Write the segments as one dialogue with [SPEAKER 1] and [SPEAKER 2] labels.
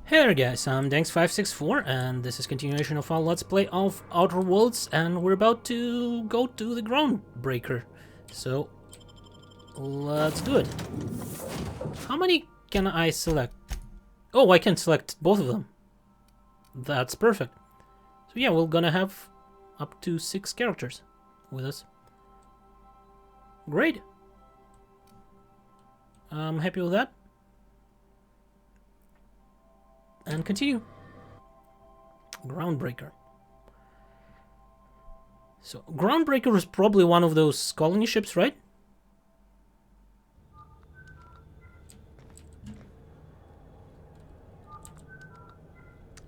[SPEAKER 1] Hey there guys, I'm Dankz564 and this is continuation of our Let's Play of Outer Worlds, and we're about to go to the Groundbreaker. So, let's do it. How many can I select? Oh, I can select both of them. That's perfect. So yeah, we're gonna have up to 6 characters with us. Great. I'm happy with that. And continue. Groundbreaker. So, Groundbreaker is probably one of those colony ships, right?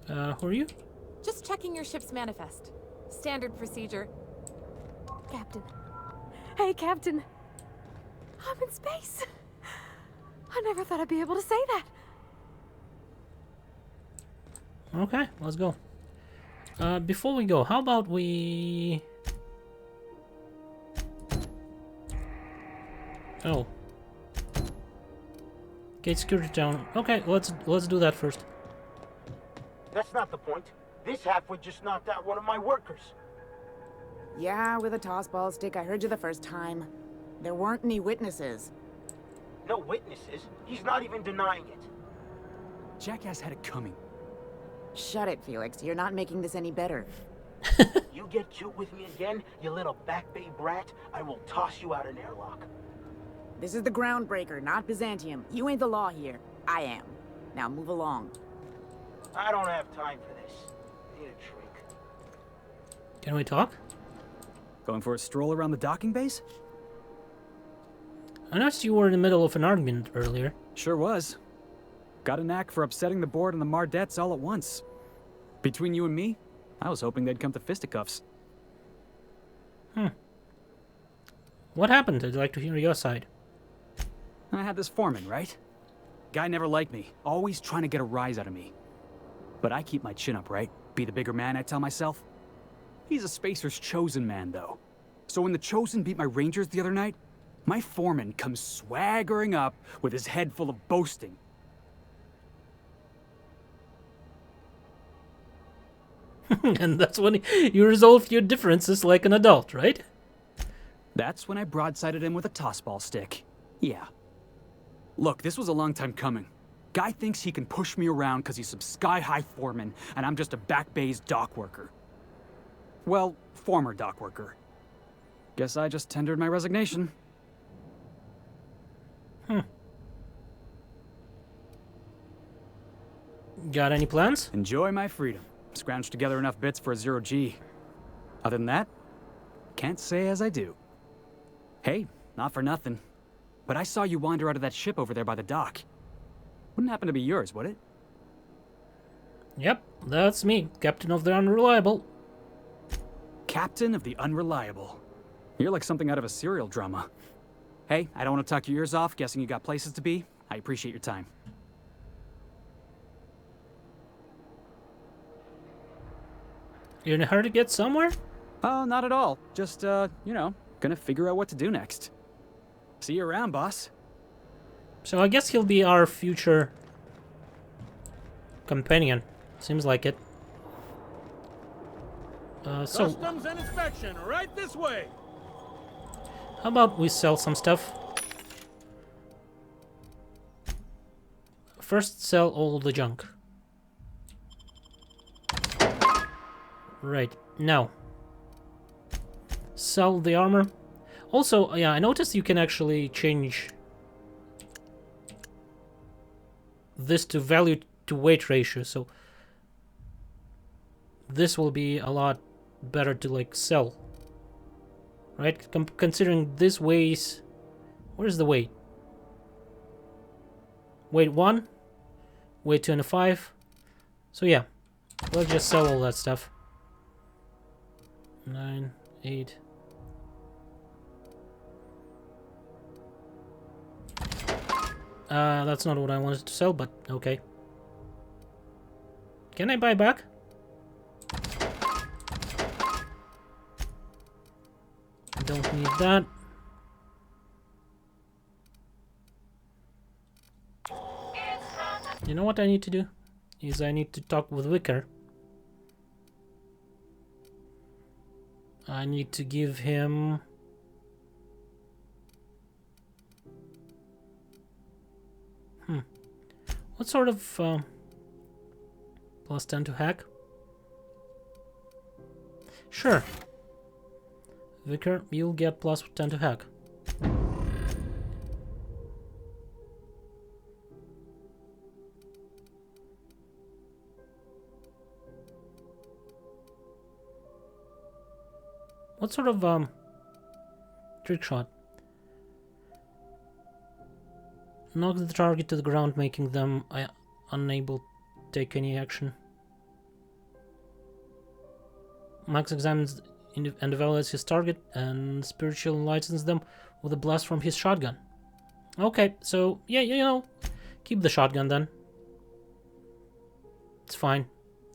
[SPEAKER 1] Who are you?
[SPEAKER 2] Just checking your ship's manifest. Standard procedure.
[SPEAKER 3] Captain. Hey, Captain. I'm in space. I never thought I'd be able to say that.
[SPEAKER 1] Okay, let's go. Before we go, how about we... Oh. Gate security down. Okay, let's do that first.
[SPEAKER 4] That's not the point. This halfwit just knocked out one of my workers.
[SPEAKER 5] Yeah, with a tossball stick. I heard you the first time. There weren't any witnesses.
[SPEAKER 4] No witnesses. He's not even denying it.
[SPEAKER 6] Jackass had it coming.
[SPEAKER 5] Shut it, Felix. You're not making this any better.
[SPEAKER 4] You get cute with me again, you little back bay brat, I will toss you out an airlock.
[SPEAKER 5] This is the Groundbreaker, not Byzantium. You ain't the law here. I am. Now move along.
[SPEAKER 4] I don't have time for this. Need a drink.
[SPEAKER 1] Can we talk?
[SPEAKER 6] Going for a stroll around the docking base?
[SPEAKER 1] I noticed you were in the middle of an argument earlier.
[SPEAKER 6] Sure was. Got a knack for upsetting the board and the Mardettes all at once. Between you and me, I was hoping they'd come to fisticuffs.
[SPEAKER 1] What happened? I'd like to hear your side.
[SPEAKER 6] I had this foreman, right? Guy never liked me, always trying to get a rise out of me. But I keep my chin up, right? Be the bigger man, I tell myself. He's a Spacer's chosen man, though. So when the Chosen beat my Rangers the other night, my foreman comes swaggering up with his head full of boasting.
[SPEAKER 1] And that's when you resolve your differences like an adult, right?
[SPEAKER 6] That's when I broadsided him with a tossball stick. Yeah. Look, this was a long time coming. Guy thinks he can push me around because he's some sky-high foreman, and I'm just a back bay's dock worker. Well, former dock worker. Guess I just tendered my resignation.
[SPEAKER 1] Got any plans?
[SPEAKER 6] Enjoy my freedom. Scrounged together enough bits for a 0G. Other than that, can't say as I do. Hey, not for nothing, but I saw you wander out of that ship over there by the dock. Wouldn't happen to be yours, would it?
[SPEAKER 1] Yep, that's me, Captain of the Unreliable.
[SPEAKER 6] Captain of the Unreliable. You're like something out of a serial drama. Hey, I don't want to talk your ears off, guessing you got places to be. I appreciate your time.
[SPEAKER 1] You're in a hurry to get somewhere?
[SPEAKER 6] Oh, not at all. Just, you know, gonna figure out what to do next. See you around, boss.
[SPEAKER 1] So I guess he'll be our future companion. Seems like it.
[SPEAKER 7] Customs and inspection, right this way.
[SPEAKER 1] How about we sell some stuff? First, sell all the junk. Right, now. Sell the armor. Also, yeah, I noticed you can actually change this to value to weight ratio, so this will be a lot better to like sell. Right? Considering this weighs... Where's the weight? Weight 1, weight 25. So yeah, let's just sell all that stuff. 9, 8. That's not what I wanted to sell, but okay. Can I buy back? Don't need that. You know what I need to do? is I need to talk with Vicar. I need to give him... What sort of... plus 10 to hack? Sure. Vicar, you'll get plus 10 to hack. What sort of trick shot? Knock the target to the ground, making them unable to take any action. Max examines and evaluates his target and spiritual enlightens them with a blast from his shotgun. Okay, so yeah, you know, keep the shotgun then. It's fine.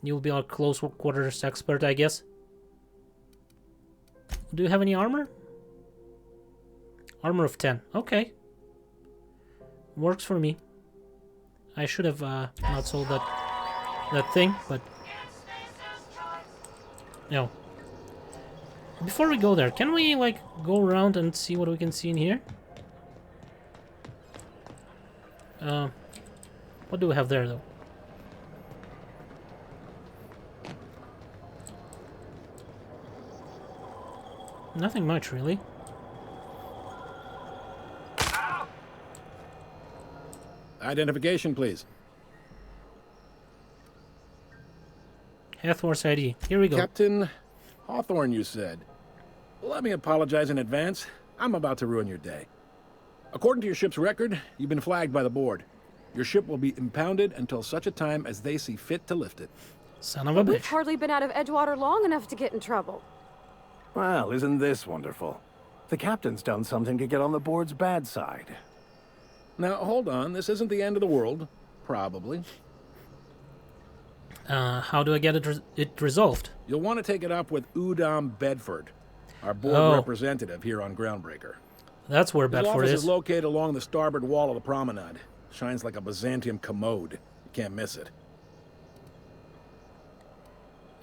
[SPEAKER 1] You'll be our close quarters expert, I guess. Do you have any armor? Armor of 10. Okay. Works for me. I should have not sold that thing, but no. Before we go there, can we like go around and see what we can see in here? What do we have there though? Nothing much, really.
[SPEAKER 7] Identification, please.
[SPEAKER 1] Hathor's ID. Here we go.
[SPEAKER 7] Captain Hawthorne, you said. Let me apologize in advance. I'm about to ruin your day. According to your ship's record, you've been flagged by the board. Your ship will be impounded until such a time as they see fit to lift it.
[SPEAKER 1] Son of a
[SPEAKER 3] We've
[SPEAKER 1] bitch.
[SPEAKER 3] hardly been out of Edgewater long enough to get in trouble.
[SPEAKER 8] Well, isn't this wonderful? The captain's done something to get on the board's bad side.
[SPEAKER 7] Now, hold on. This isn't the end of the world. Probably.
[SPEAKER 1] How do I get it resolved?
[SPEAKER 7] You'll want to take it up with Udom Bedford, our board representative here on Groundbreaker.
[SPEAKER 1] That's where
[SPEAKER 7] His
[SPEAKER 1] Bedford
[SPEAKER 7] office
[SPEAKER 1] is.
[SPEAKER 7] is located along the starboard wall of the promenade. Shines like a Byzantium commode. You can't miss it.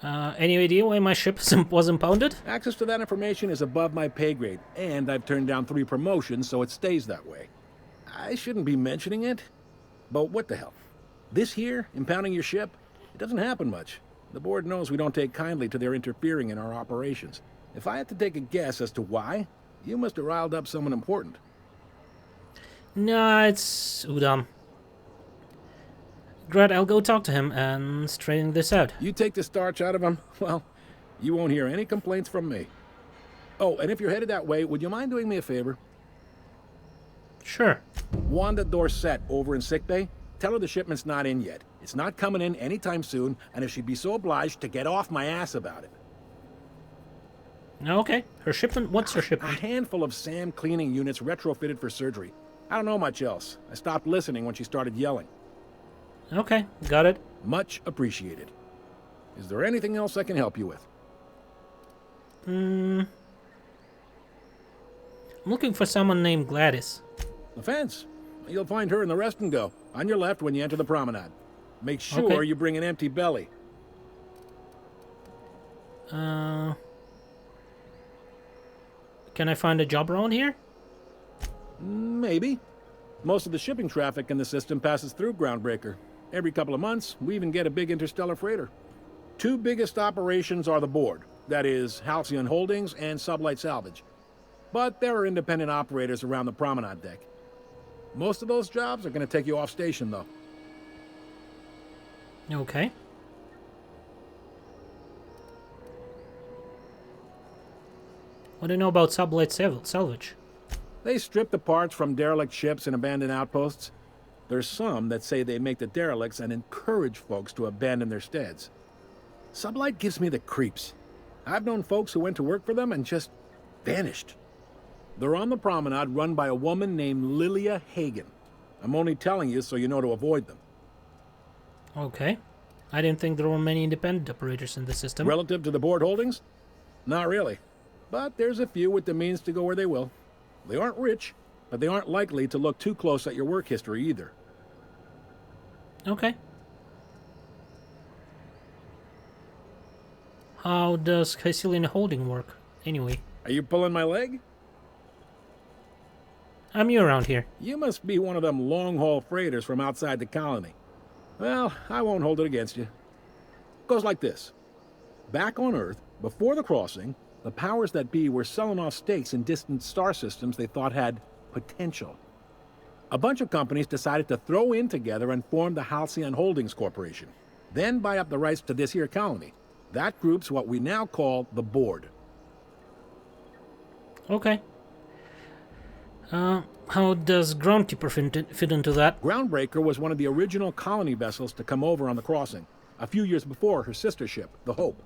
[SPEAKER 1] Any idea why my ship was impounded?
[SPEAKER 7] Access to that information is above my pay grade, and I've turned down 3 promotions, so it stays that way. I shouldn't be mentioning it, but what the hell? This here, impounding your ship, it doesn't happen much. The board knows we don't take kindly to their interfering in our operations. If I had to take a guess as to why, you must have riled up someone important.
[SPEAKER 1] No, it's Udom. Great, I'll go talk to him and straighten this out.
[SPEAKER 7] You take the starch out of him, well, you won't hear any complaints from me. Oh, and if you're headed that way, would you mind doing me a favor?
[SPEAKER 1] Sure.
[SPEAKER 7] Wanda Dorset over in sickbay, tell her the shipment's not in yet. It's not coming in anytime soon, and if she'd be so obliged to get off my ass about it.
[SPEAKER 1] Okay. Her shipment? What's her
[SPEAKER 7] A
[SPEAKER 1] shipment?
[SPEAKER 7] handful of SAM cleaning units retrofitted for surgery. I don't know much else. I stopped listening when she started yelling.
[SPEAKER 1] Okay, got it.
[SPEAKER 7] Much appreciated. Is there anything else I can help you with?
[SPEAKER 1] I'm looking for someone named Gladys.
[SPEAKER 7] The fence. You'll find her in the rest and go, on your left when you enter the promenade. Make sure
[SPEAKER 1] Okay.
[SPEAKER 7] you bring an empty belly.
[SPEAKER 1] Can I find a job around here?
[SPEAKER 7] Maybe. Most of the shipping traffic in the system passes through Groundbreaker. Every couple of months, we even get a big interstellar freighter. 2 biggest operations are the board. That is, Halcyon Holdings and Sublight Salvage. But there are independent operators around the promenade deck. Most of those jobs are going to take you off station, though.
[SPEAKER 1] Okay. What do you know about Sublight Salvage?
[SPEAKER 7] They strip the parts from derelict ships and abandoned outposts. There's some that say they make the derelicts and encourage folks to abandon their steads. Sublight gives me the creeps. I've known folks who went to work for them and just vanished. They're on the promenade run by a woman named Lilia Hagen. I'm only telling you so you know to avoid them.
[SPEAKER 1] Okay. I didn't think there were many independent operators in the system.
[SPEAKER 7] Relative to the board holdings? Not really. But there's a few with the means to go where they will. They aren't rich, but they aren't likely to look too close at your work history either.
[SPEAKER 1] Okay. How does Hycelian holding work, anyway?
[SPEAKER 7] Are you pulling my leg?
[SPEAKER 1] I'm new around here.
[SPEAKER 7] You must be one of them long-haul freighters from outside the colony. Well, I won't hold it against you. Goes like this. Back on Earth, before the crossing, the powers that be were selling off stakes in distant star systems they thought had potential. A bunch of companies decided to throw in together and form the Halcyon Holdings Corporation, then buy up the rights to this here colony. That group's what we now call the Board.
[SPEAKER 1] Okay. How does Groundkeeper fit into that?
[SPEAKER 7] Groundbreaker was one of the original colony vessels to come over on the crossing, a few years before her sister ship, the Hope.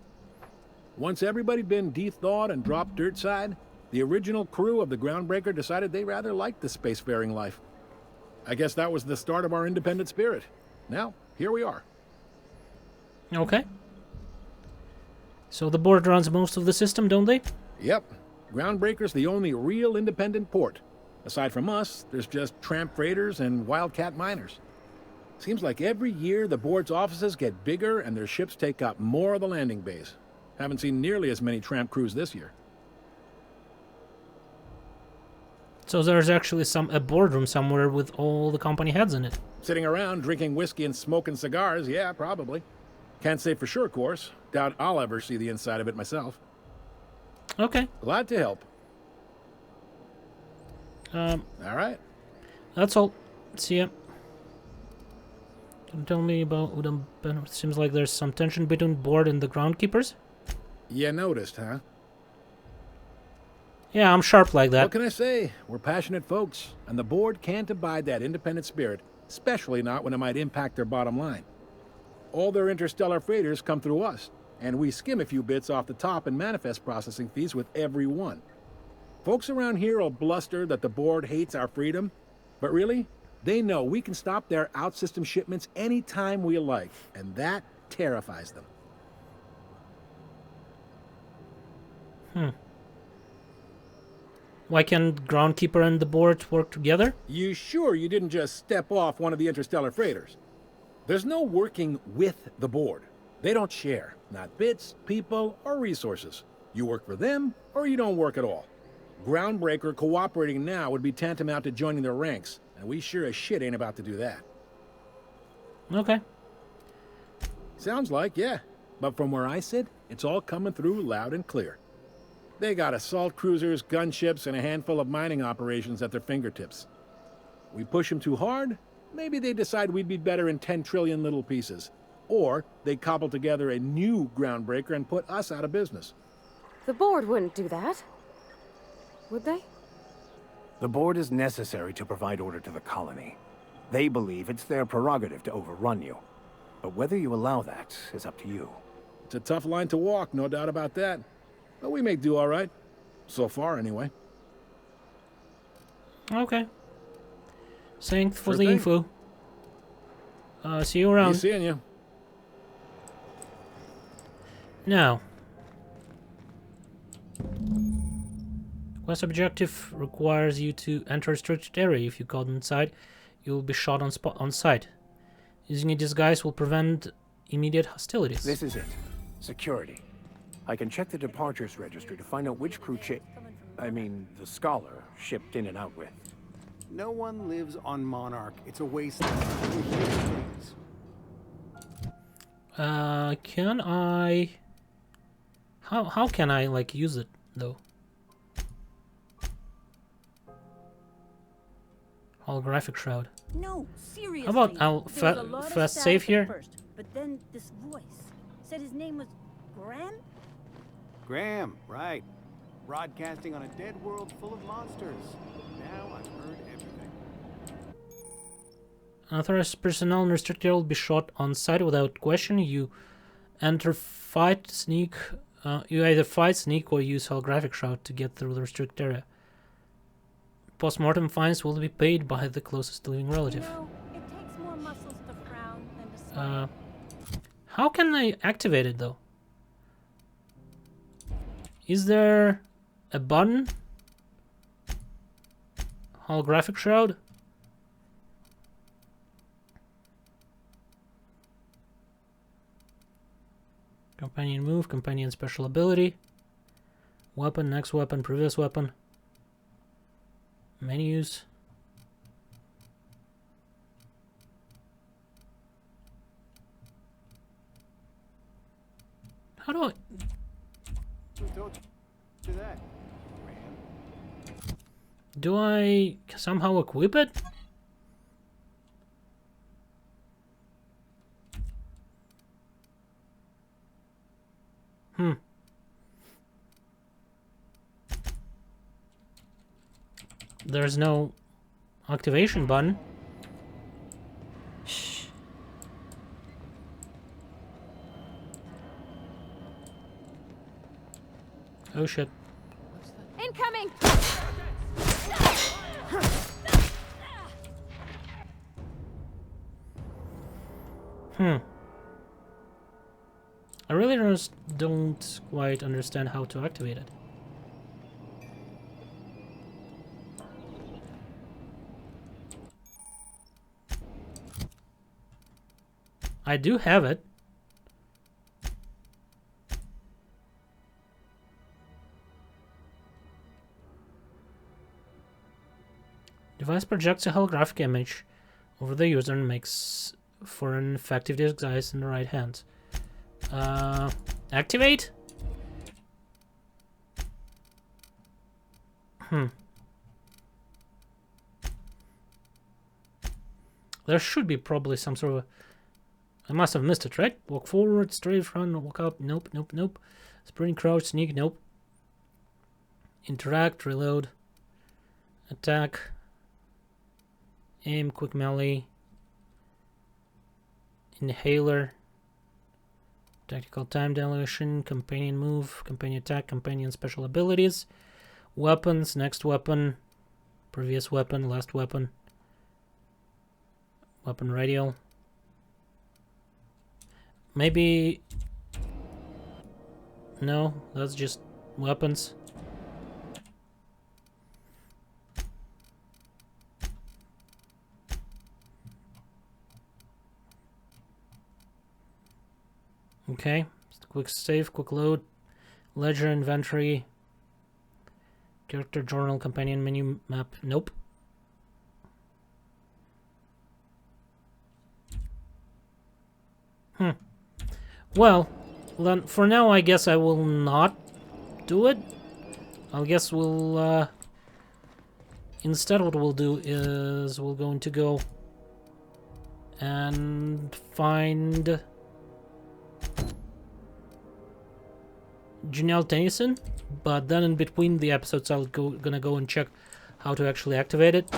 [SPEAKER 7] Once everybody'd been de-thawed and dropped dirt side, the original crew of the Groundbreaker decided they rather liked the spacefaring life. I guess that was the start of our independent spirit. Now, here we are.
[SPEAKER 1] Okay. So the Board runs most of the system, don't they?
[SPEAKER 7] Yep. Groundbreaker's the only real independent port. Aside from us, there's just tramp freighters and wildcat miners. Seems like every year the Board's offices get bigger and their ships take up more of the landing bays. Haven't seen nearly as many tramp crews this year.
[SPEAKER 1] So there's actually a boardroom somewhere with all the company heads in it.
[SPEAKER 7] Sitting around drinking whiskey and smoking cigars, yeah, probably. Can't say for sure, of course. Doubt I'll ever see the inside of it myself.
[SPEAKER 1] Okay.
[SPEAKER 7] Glad to help. All right.
[SPEAKER 1] That's all. See ya. Can you tell me about it seems like there's some tension between Board and the Groundkeepers?
[SPEAKER 7] You noticed, huh?
[SPEAKER 1] Yeah, I'm sharp like that.
[SPEAKER 7] What can I say? We're passionate folks, and the Board can't abide that independent spirit, especially not when it might impact their bottom line. All their interstellar freighters come through us, and we skim a few bits off the top in manifest processing fees with every one. Folks around here will bluster that the Board hates our freedom, but really, they know we can stop their out-system shipments anytime we like, and that terrifies them.
[SPEAKER 1] Why can't Groundkeeper and the Board work together?
[SPEAKER 7] You sure you didn't just step off one of the interstellar freighters? There's no working with the Board. They don't share, not bits, people, or resources. You work for them, or you don't work at all. Groundbreaker cooperating now would be tantamount to joining their ranks, and we sure as shit ain't about to do that.
[SPEAKER 1] Okay.
[SPEAKER 7] Sounds like, yeah. But from where I sit, it's all coming through loud and clear. They got assault cruisers, gunships, and a handful of mining operations at their fingertips. We push them too hard, maybe they decide we'd be better in 10 trillion little pieces. Or they cobble together a new Groundbreaker and put us out of business.
[SPEAKER 3] The Board wouldn't do that. Would they?
[SPEAKER 8] The Board is necessary to provide order to the colony. They believe it's their prerogative to overrun you. But whether you allow that is up to you.
[SPEAKER 7] It's a tough line to walk, no doubt about that. But we make do all right. So far, anyway.
[SPEAKER 1] Okay. Thanks for
[SPEAKER 7] Sure
[SPEAKER 1] the
[SPEAKER 7] thing.
[SPEAKER 1] info. See you around.
[SPEAKER 7] Be seeing you.
[SPEAKER 1] Now. Quest objective requires you to enter a restricted area. If you caught inside, you will be shot on sight. Using a disguise will prevent immediate hostilities.
[SPEAKER 8] This is it. Security. I can check the departures registry to find out which crew the Scholar shipped in and out with.
[SPEAKER 9] No one lives on Monarch. It's a wasteland. We're human beings.
[SPEAKER 1] Can I... How can I, like, use it, though? Holographic shroud.
[SPEAKER 10] No, seriously.
[SPEAKER 1] How about I'll
[SPEAKER 10] There was a lot of
[SPEAKER 1] fast
[SPEAKER 10] static
[SPEAKER 1] save
[SPEAKER 10] at
[SPEAKER 1] here?
[SPEAKER 10] First, but then this voice said his name was Graham?
[SPEAKER 9] Graham, right. Broadcasting on a dead world full of monsters. Now I've heard everything.
[SPEAKER 1] Unauthorized personnel in restricted area will be shot on sight without question. You enter fight, sneak. You either fight, sneak, or use holographic shroud to get through the restricted area. Post-mortem fines will be paid by the closest living relative.
[SPEAKER 10] You know, it takes more muscles to frown than to smile.
[SPEAKER 1] How can I activate it though? Is there a button? Holographic shroud? Companion move, companion special ability. Weapon, next weapon, previous weapon. Menus. How do I...
[SPEAKER 9] Who told you that?
[SPEAKER 1] Do I somehow equip it? There's no activation button.
[SPEAKER 3] Shh.
[SPEAKER 1] Oh shit.
[SPEAKER 3] Incoming!
[SPEAKER 1] I really just don't quite understand how to activate it. I do have it. Device projects a holographic image over the user and makes for an effective disguise in the right hand. Activate? There should be probably some sort of... I must have missed it, right? Walk forward, straight front, walk up. Nope, nope, nope. Sprint, crouch, sneak. Nope. Interact, reload. Attack. Aim, quick melee. Inhaler. Tactical time dilation. Companion move. Companion attack. Companion special abilities. Weapons. Next weapon. Previous weapon. Last weapon. Weapon radial. Maybe... No, that's just weapons. Okay, quick save, quick load, ledger, inventory, character, journal, companion, menu, map. Nope. Well, then for now I guess I will not do it. I guess we'll instead what we'll do is we're going to go and find Janelle Tennyson, but then in between the episodes I'll gonna go and check how to actually activate it.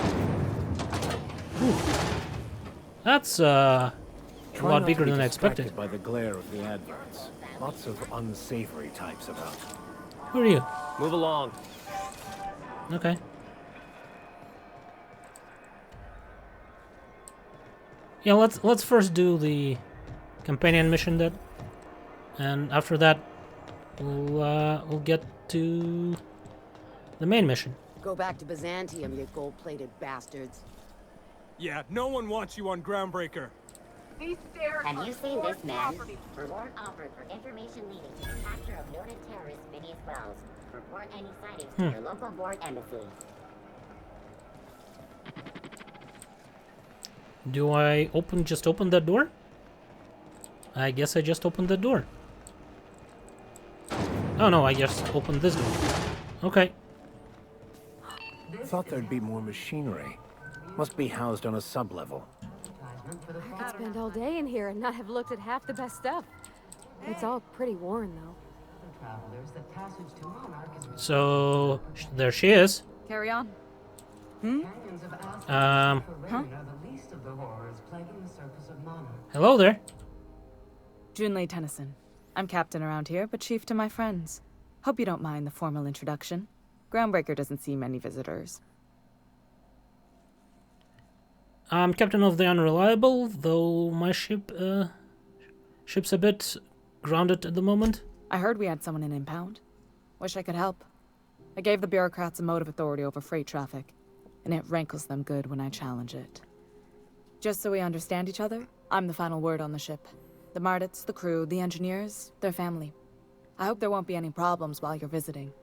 [SPEAKER 1] Ooh. That's a lot bigger than I expected.
[SPEAKER 8] By the glare of the adverts. Lots of unsavory types about.
[SPEAKER 1] Who are you?
[SPEAKER 8] Move along.
[SPEAKER 1] Okay. Yeah, let's first do the companion mission then, and after that we'll get to the main mission.
[SPEAKER 11] Go back to Byzantium, you gold-plated bastards.
[SPEAKER 12] Yeah, no one wants you on Groundbreaker.
[SPEAKER 13] Have you seen this man? Reward offered for information leading to the capture of noted terrorist Phineas Wells. Report any sightings to your local board embassy.
[SPEAKER 1] Do I just open that door? I guess I just opened the door. Oh no, I just opened this door. Okay.
[SPEAKER 8] Thought there'd be more machinery. Must be housed on a sub-level.
[SPEAKER 3] I could spend all day in here and not have looked at half the best stuff. It's all pretty worn, though.
[SPEAKER 1] So, there she is.
[SPEAKER 3] Carry on.
[SPEAKER 1] Huh? Hello there.
[SPEAKER 14] Junlei Tennyson. I'm captain around here, but chief to my friends. Hope you don't mind the formal introduction. Groundbreaker doesn't see many visitors.
[SPEAKER 1] I'm captain of the Unreliable, though my ship's a bit grounded at the moment.
[SPEAKER 14] I heard we had someone in impound. Wish I could help. I gave the bureaucrats a motive authority over freight traffic, and it rankles them good when I challenge it. Just so we understand each other, I'm the final word on the ship. The Mardits, the crew, the engineers, their family. I hope there won't be any problems while you're visiting.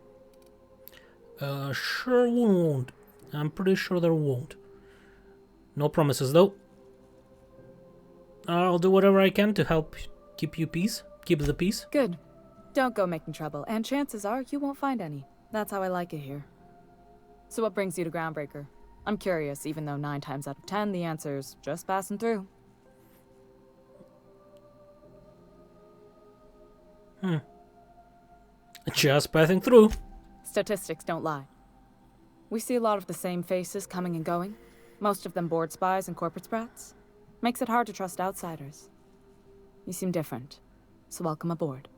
[SPEAKER 1] Sure won't. I'm pretty sure there won't. No promises, though. I'll do whatever I can to help keep the peace.
[SPEAKER 14] Good. Don't go making trouble, and chances are you won't find any. That's how I like it here. So what brings you to Groundbreaker? I'm curious, even though 9 times out of 10 the answer's just passing through.
[SPEAKER 1] Just passing through.
[SPEAKER 14] Statistics don't lie. We see a lot of the same faces coming and going, most of them board spies and corporate sprats. Makes it hard to trust outsiders. You seem different, so welcome aboard.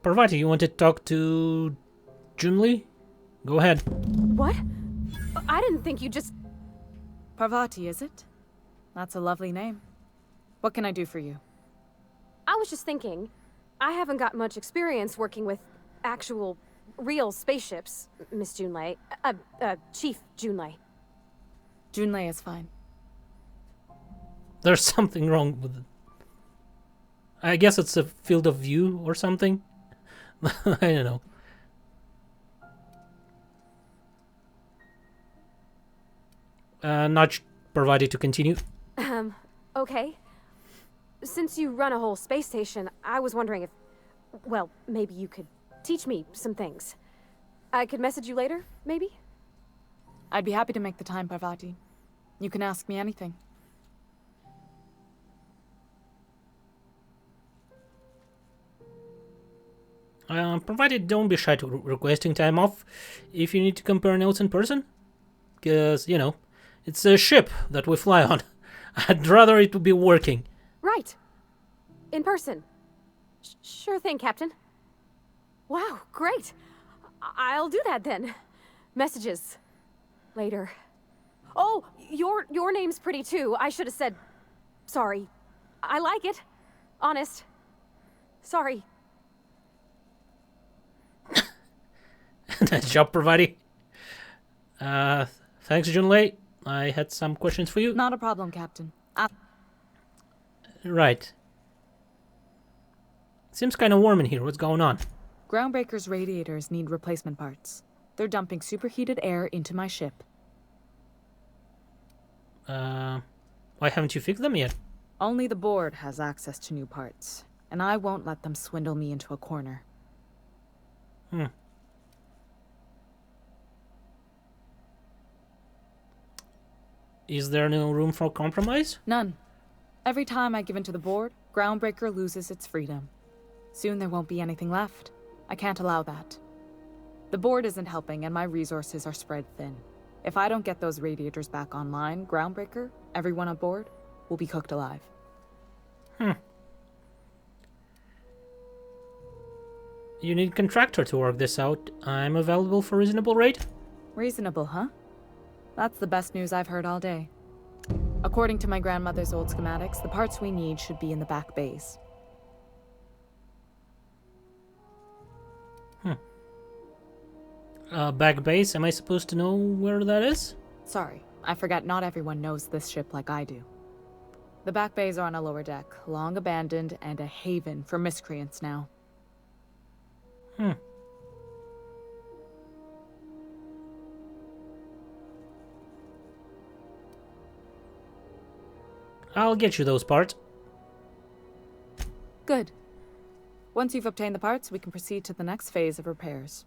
[SPEAKER 1] Parvati, you want to talk to Junli? Go ahead.
[SPEAKER 3] What? I didn't think you just...
[SPEAKER 14] Parvati, is it? That's a lovely name. What can I do for you?
[SPEAKER 3] I was just thinking, I haven't got much experience working with actual, real spaceships, Miss Junlei. Chief Junlei.
[SPEAKER 14] Junlei is fine.
[SPEAKER 1] There's something wrong with it. I guess it's a field of view or something. I don't know. Nudge provided to continue.
[SPEAKER 3] Okay. Since you run a whole space station, I was wondering if... Well, maybe you could teach me some things. I could message you later, maybe?
[SPEAKER 14] I'd be happy to make the time, Parvati. You can ask me anything.
[SPEAKER 1] Provided don't be shy to requesting time off if you need to compare notes in person. Because, you know, it's a ship that we fly on. I'd rather it would be working.
[SPEAKER 3] Right. In person. Sure thing, Captain. Wow, great. I'll do that then. Messages. Later. Oh, your name's pretty too. I should have said... Sorry. I like it. Honest. Sorry.
[SPEAKER 1] Nice job, Parvati. Thanks, Junlei. I had some questions for you.
[SPEAKER 14] Not a problem, Captain.
[SPEAKER 1] Right. Seems kind of warm in here. What's going on?
[SPEAKER 14] Groundbreaker's radiators need replacement parts. They're dumping superheated air into my ship.
[SPEAKER 1] Why haven't you fixed them yet?
[SPEAKER 14] Only the board has access to new parts, and I won't let them swindle me into a corner.
[SPEAKER 1] Is there no room for compromise?
[SPEAKER 14] None. Every time I give in to the board, Groundbreaker loses its freedom. Soon there won't be anything left. I can't allow that. The board isn't helping, and my resources are spread thin. If I don't get those radiators back online, Groundbreaker, everyone on board, will be cooked alive.
[SPEAKER 1] You need a contractor to work this out. I'm available for reasonable rate.
[SPEAKER 14] Reasonable, huh? That's the best news I've heard all day. According to my grandmother's old schematics, the parts we need should be in the back bays.
[SPEAKER 1] Back base, am I supposed to know where that is?
[SPEAKER 14] Sorry, I forgot not everyone knows this ship like I do. The back bays are on a lower deck, long abandoned and a haven for miscreants now.
[SPEAKER 1] I'll get you those parts.
[SPEAKER 14] Good. Once you've obtained the parts, we can proceed to the next phase of repairs.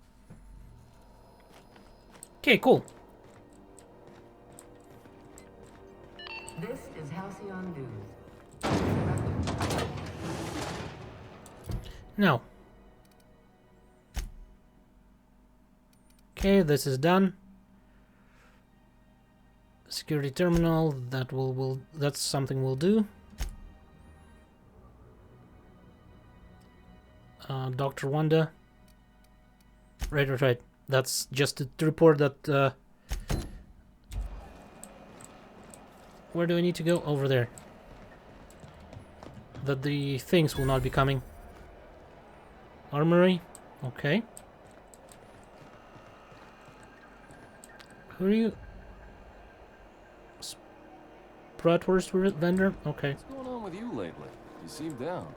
[SPEAKER 1] Okay, cool.
[SPEAKER 15] This is Halcyon News.
[SPEAKER 1] Now. Okay, this is done. Security terminal, that's something we'll do. Dr. Wanda. Right. That's just to report that, where do I need to go? Over there. That the things will not be coming. Armory. Okay. Who are you? bratwurst vendor? Okay.
[SPEAKER 16] What's going on with you lately? You seem down.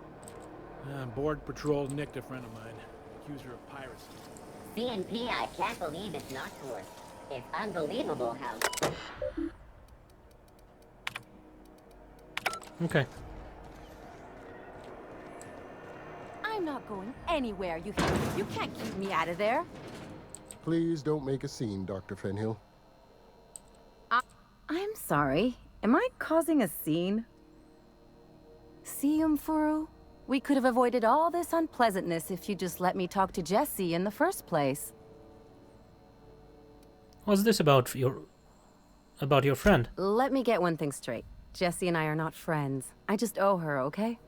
[SPEAKER 7] Board patrol nicked a friend of mine. Accused her of piracy.
[SPEAKER 13] CNP, I can't believe it's not forced. It's unbelievable how...
[SPEAKER 1] Okay.
[SPEAKER 3] I'm not going anywhere, you hear me? You can't keep me out of there.
[SPEAKER 17] Please don't make a scene, Dr. Fenhill.
[SPEAKER 18] I'm sorry. Am I causing a scene?
[SPEAKER 3] See, Furu? We could have avoided all this unpleasantness if you just let me talk to Jesse in the first place.
[SPEAKER 1] What's this about your friend?
[SPEAKER 3] Let me get one thing straight. Jesse and I are not friends. I just owe her, okay?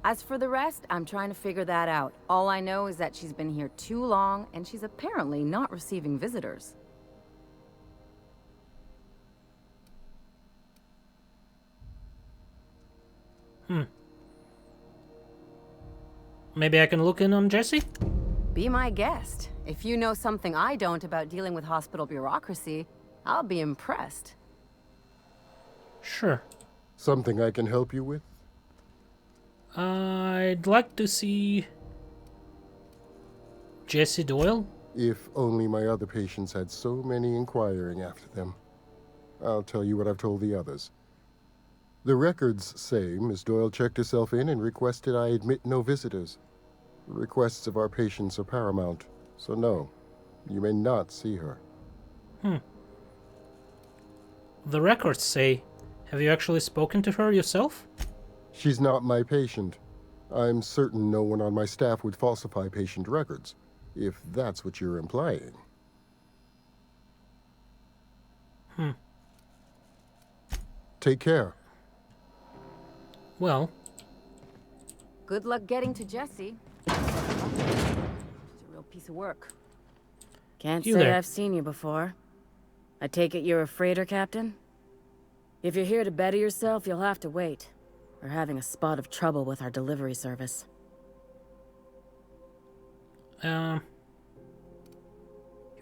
[SPEAKER 3] As for the rest, I'm trying to figure that out. All I know is that she's been here too long, and she's apparently not receiving visitors.
[SPEAKER 1] Maybe I can look in on Jesse?
[SPEAKER 3] Be my guest. If you know something I don't about dealing with hospital bureaucracy, I'll be impressed.
[SPEAKER 1] Sure.
[SPEAKER 17] Something I can help you with?
[SPEAKER 1] I'd like to see Jesse Doyle.
[SPEAKER 17] If only my other patients had so many inquiring after them. I'll tell you what I've told the others. The records say Miss Doyle checked herself in and requested I admit no visitors. The requests of our patients are paramount, so no, you may not see her.
[SPEAKER 1] The records say. Have you actually spoken to her yourself?
[SPEAKER 17] She's not my patient. I'm certain no one on my staff would falsify patient records, if that's what you're implying. Take care.
[SPEAKER 1] Well.
[SPEAKER 3] Good luck getting to Jesse. It's a real piece of work.
[SPEAKER 18] Can't
[SPEAKER 1] You
[SPEAKER 18] say
[SPEAKER 1] there.
[SPEAKER 18] I've seen you before. I take it you're a freighter captain? If you're here to better yourself, you'll have to wait. We're having a spot of trouble with our delivery service.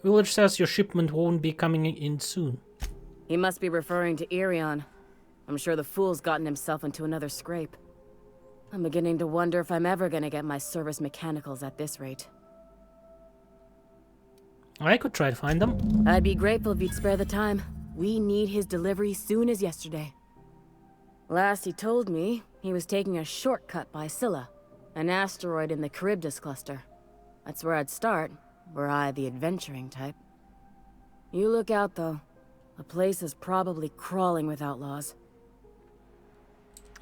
[SPEAKER 1] Village says your shipment won't be coming in soon.
[SPEAKER 18] He must be referring to Irion. I'm sure the fool's gotten himself into another scrape. I'm beginning to wonder if I'm ever gonna get my service mechanicals at this rate.
[SPEAKER 1] I could try to find them.
[SPEAKER 18] I'd be grateful if you'd spare the time. We need his delivery soon as yesterday. Last he told me, he was taking a shortcut by Scylla, an asteroid in the Charybdis cluster. That's where I'd start, were I the adventuring type. You look out, though. The place is probably crawling with outlaws.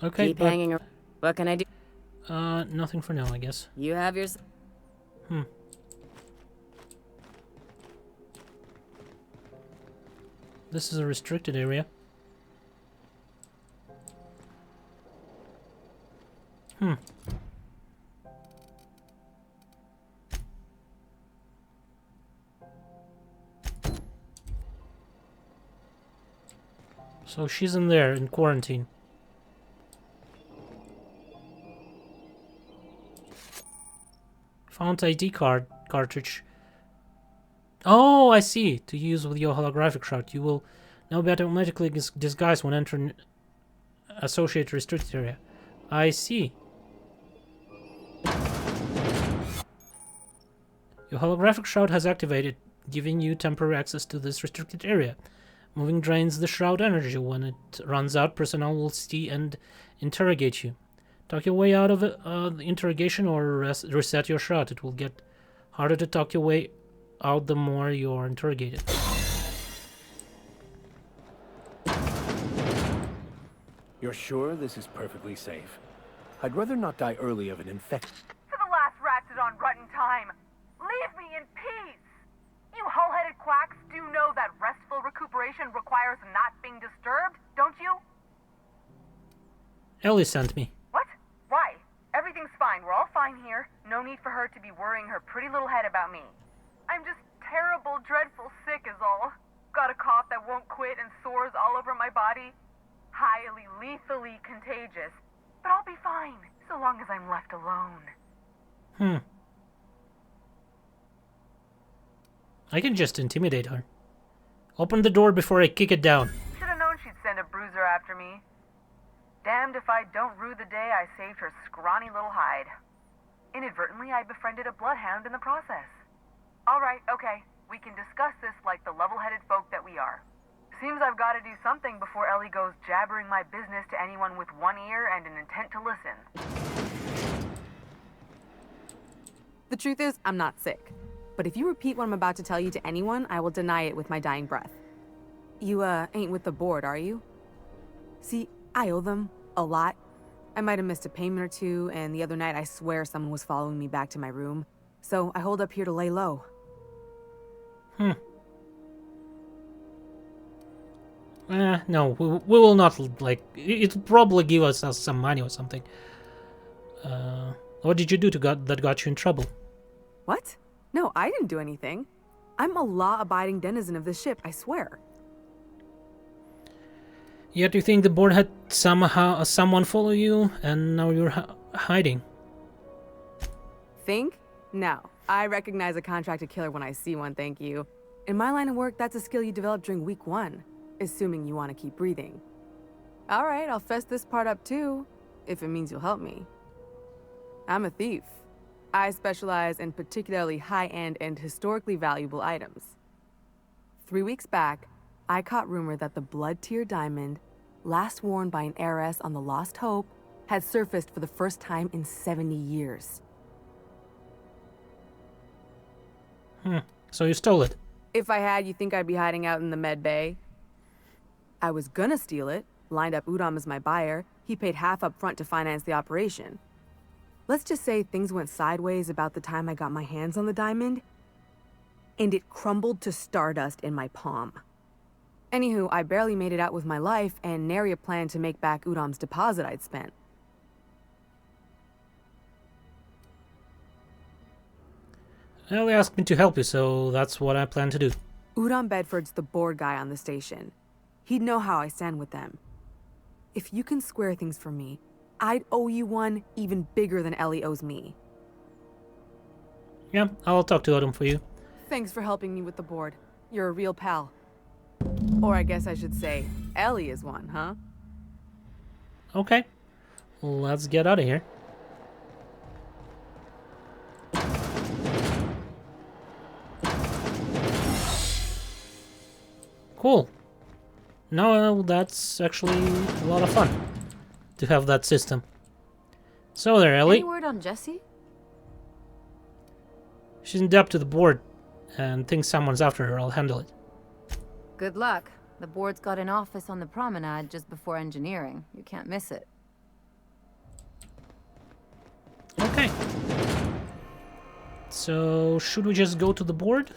[SPEAKER 1] Okay,
[SPEAKER 18] Keep hanging around. What can I do?
[SPEAKER 1] Nothing for now, I guess.
[SPEAKER 18] You have yours.
[SPEAKER 1] This is a restricted area. So she's in there in quarantine. Found ID cartridge. Oh, I see. To use with your holographic shroud, you will now be automatically disguised when entering associated restricted area. I see. Your holographic shroud has activated, giving you temporary access to this restricted area. Moving drains the shroud energy. When it runs out, personnel will see and interrogate you. Talk your way out of the interrogation or reset your shroud. It will get harder to talk your way out the more you are interrogated.
[SPEAKER 8] You're sure this is perfectly safe? I'd rather not die early of an infection.
[SPEAKER 19] To the last ratchet on rotten time, leave me in peace! You hull-headed quacks do know that restful recuperation requires not being disturbed, don't you?
[SPEAKER 1] Ellie sent me.
[SPEAKER 19] What? Why? Everything's fine. We're all fine here. No need for her to be worrying her pretty little head about me. I'm just terrible, dreadful sick is all. Got a cough that won't quit and sores all over my body. Highly, lethally contagious. But I'll be fine, so long as I'm left alone.
[SPEAKER 1] I can just intimidate her. Open the door before I kick it down.
[SPEAKER 19] Should've known she'd send a bruiser after me. Damned if I don't rue the day I saved her scrawny little hide. Inadvertently, I befriended a bloodhound in the process. Alright, okay. We can discuss this like the level-headed folk that we are. Seems I've got to do something before Ellie goes jabbering my business to anyone with one ear and an intent to listen.
[SPEAKER 20] The truth is, I'm not sick. But if you repeat what I'm about to tell you to anyone, I will deny it with my dying breath. You, ain't with the board, are you? See, I owe them a lot. I might have missed a payment or two, and the other night I swear someone was following me back to my room. So I hold up here to lay low.
[SPEAKER 1] No, we will not, like, it'll probably give us some money or something. What did you do that got you in trouble?
[SPEAKER 20] What? No, I didn't do anything. I'm a law-abiding denizen of this ship, I swear.
[SPEAKER 1] Yet you think the board had someone follow you, and now you're hiding?
[SPEAKER 20] Think? No. I recognize a contracted killer when I see one, thank you. In my line of work, that's a skill you develop during week 1. Assuming you want to keep breathing. Alright, I'll fess this part up too, if it means you'll help me. I'm a thief. I specialize in particularly high-end and historically valuable items. 3 weeks back, I caught rumor that the blood tier diamond, last worn by an heiress on the Lost Hope, had surfaced for the first time in 70 years.
[SPEAKER 1] So you stole it?
[SPEAKER 20] If I had, you think I'd be hiding out in the med bay? I was gonna steal it, lined up Udom as my buyer. He paid half up front to finance the operation. Let's just say things went sideways about the time I got my hands on the diamond, and it crumbled to stardust in my palm. Anywho, I barely made it out with my life, and nary a plan to make back Udom's deposit I'd spent.
[SPEAKER 1] Ellie asked me to help you, so that's what I plan to do.
[SPEAKER 20] Udom Bedford's the board guy on the station. He'd know how I stand with them. If you can square things for me, I'd owe you one even bigger than Ellie owes me.
[SPEAKER 1] Yeah, I'll talk to Odom for you.
[SPEAKER 20] Thanks for helping me with the board. You're a real pal. Or I guess I should say, Ellie is one, huh?
[SPEAKER 1] Okay, let's get out of here. Cool. Now that's actually a lot of fun to have that system. So there, Ellie.
[SPEAKER 3] Any word on Jessie?
[SPEAKER 1] She's in debt to the board and thinks someone's after her. I'll handle it.
[SPEAKER 3] Good luck. The board's got an office on the promenade just before engineering. You can't miss it.
[SPEAKER 1] Okay. So, should we just go to the board?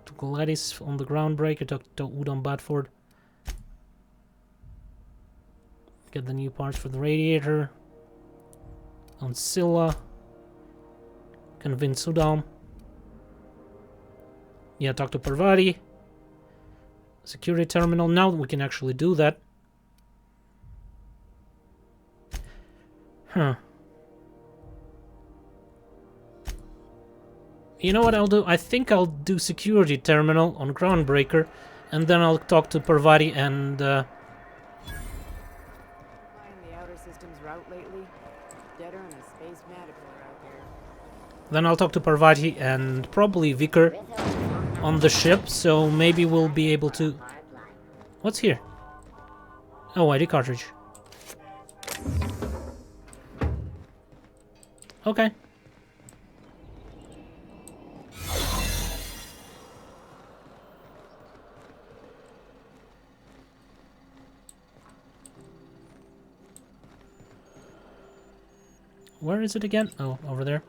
[SPEAKER 1] To Gladys on the Groundbreaker, talk to Udom Bedford. Get the new parts for the radiator. On Scylla. Convince Udom. Yeah, talk to Parvati. Security terminal. Now we can actually do that. Huh. You know what I'll do? I think I'll do security terminal on Groundbreaker, and then I'll talk to Parvati and
[SPEAKER 5] The outer system's route lately. Deader than a space matador out there.
[SPEAKER 1] then I'll talk to Parvati and probably Vicar on the ship, so maybe we'll be able to... What's here? Oh, ID cartridge. Okay. Where is it again? Oh, over there.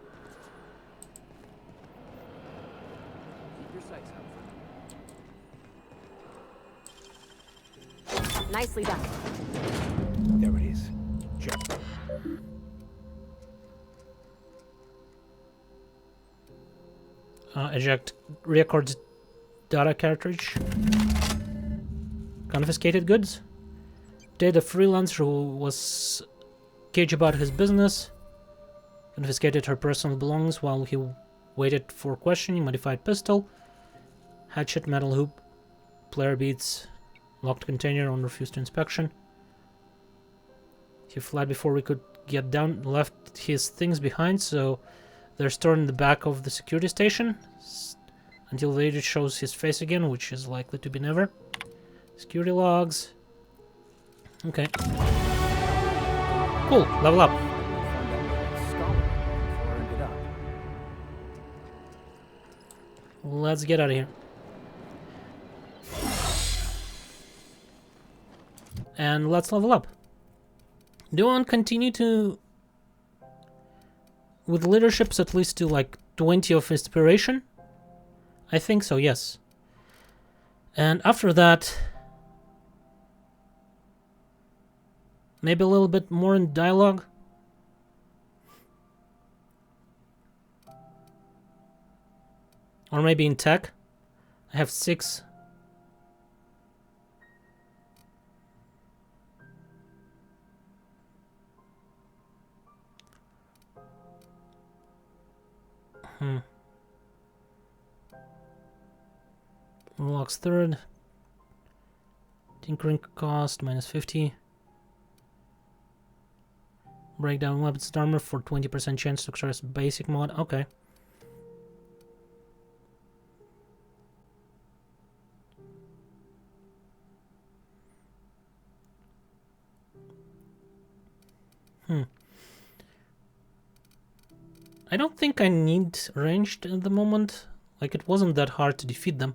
[SPEAKER 18] Nicely done.
[SPEAKER 8] There it is. Check.
[SPEAKER 1] Eject records data cartridge. Confiscated goods. Data freelancer who was cagey about his business. Confiscated her personal belongings while he waited for questioning. Modified pistol. Hatchet, metal hoop, player beads, locked container on refused to inspection. He fled before we could get down, left his things behind, so they're stored in the back of the security station until the agent shows his face again, which is likely to be never. Security logs. Okay. Cool, level up. Let's get out of here. And let's level up. Do you want to continue to... with leaderships at least to like 20 of inspiration? I think so, yes. And after that... maybe a little bit more in dialogue. Or maybe in tech. I have 6. Unlocks 3rd. Tinkering cost -50. Breakdown weapons and armor for 20% chance to express basic mod. Okay. I don't think I need ranged at the moment. Like, it wasn't that hard to defeat them.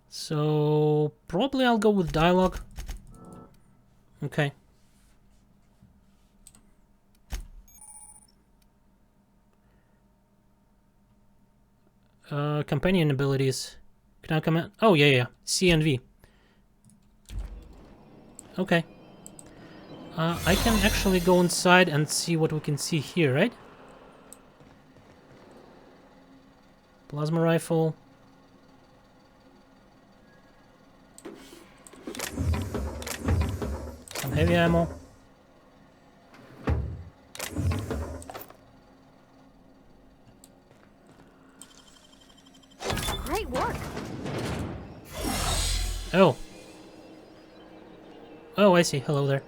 [SPEAKER 1] So, probably I'll go with dialogue. Okay. Companion abilities. Can I come in? Oh, yeah. C and V. Okay. I can actually go inside and see what we can see here, right? Plasma rifle. Some heavy ammo.
[SPEAKER 3] Great work.
[SPEAKER 1] Oh. Oh, I see. Hello there.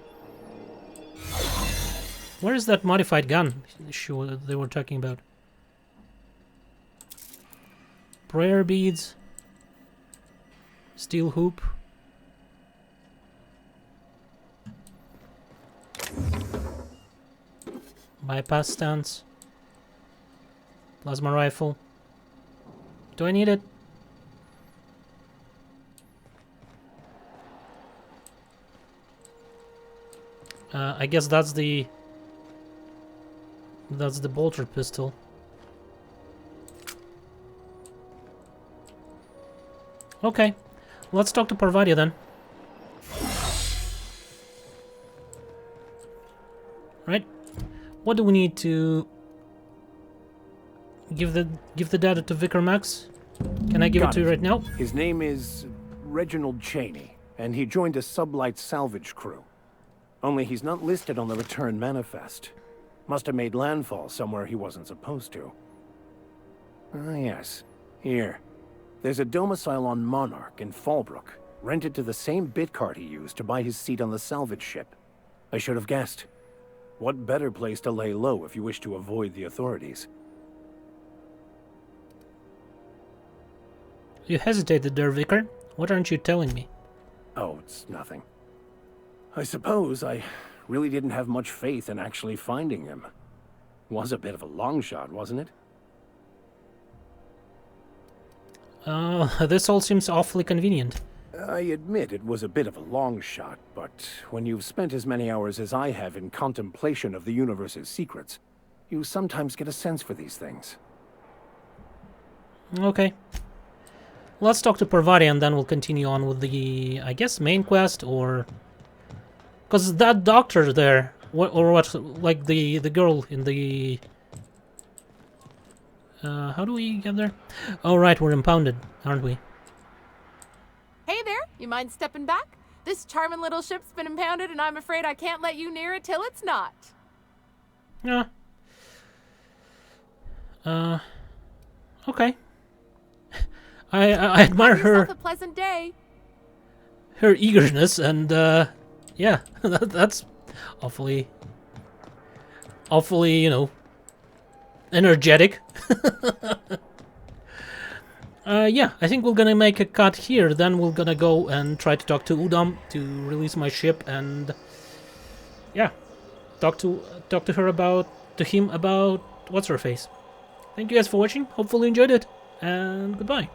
[SPEAKER 1] Where is that modified gun they were talking about? Prayer beads. Steel hoop. Bypass stance. Plasma rifle. Do I need it? I guess that's the bolter pistol. Okay, let's talk to Parvadia then. Right? What do we need to give the data to Vicar Max? Can I give it to you right now?
[SPEAKER 8] His name is Reginald Cheney, and he joined a sublight salvage crew. Only he's not listed on the return manifest. Must have made landfall somewhere he wasn't supposed to. Ah, yes. Here. There's a domicile on Monarch in Fallbrook, rented to the same bit card he used to buy his seat on the salvage ship. I should have guessed. What better place to lay low if you wish to avoid the authorities?
[SPEAKER 1] You hesitated there, Vicar. What aren't you telling me?
[SPEAKER 8] Oh, it's nothing. I suppose I really didn't have much faith in actually finding him. Was a bit of a long shot, wasn't it?
[SPEAKER 1] This all seems awfully convenient.
[SPEAKER 8] I admit it was a bit of a long shot, but when you've spent as many hours as I have in contemplation of the universe's secrets, you sometimes get a sense for these things.
[SPEAKER 1] Okay. Let's talk to Parvadia and then we'll continue on with the, I guess, main quest, or... because that doctor there, like the girl in the... how do we get there? Oh, right, we're impounded, aren't we?
[SPEAKER 2] Hey there, you mind stepping back? This charming little ship's been impounded and I'm afraid I can't let you near it till it's not.
[SPEAKER 1] Yeah. Okay. I admire
[SPEAKER 2] Have yourself
[SPEAKER 1] her
[SPEAKER 2] a pleasant day.
[SPEAKER 1] her eagerness, and yeah, that's awfully, you know, energetic. Yeah, I think we're gonna make a cut here. Then we're gonna go and try to talk to Udam to release my ship, and yeah, talk to him about what's her face. Thank you guys for watching. Hopefully you enjoyed it, and goodbye.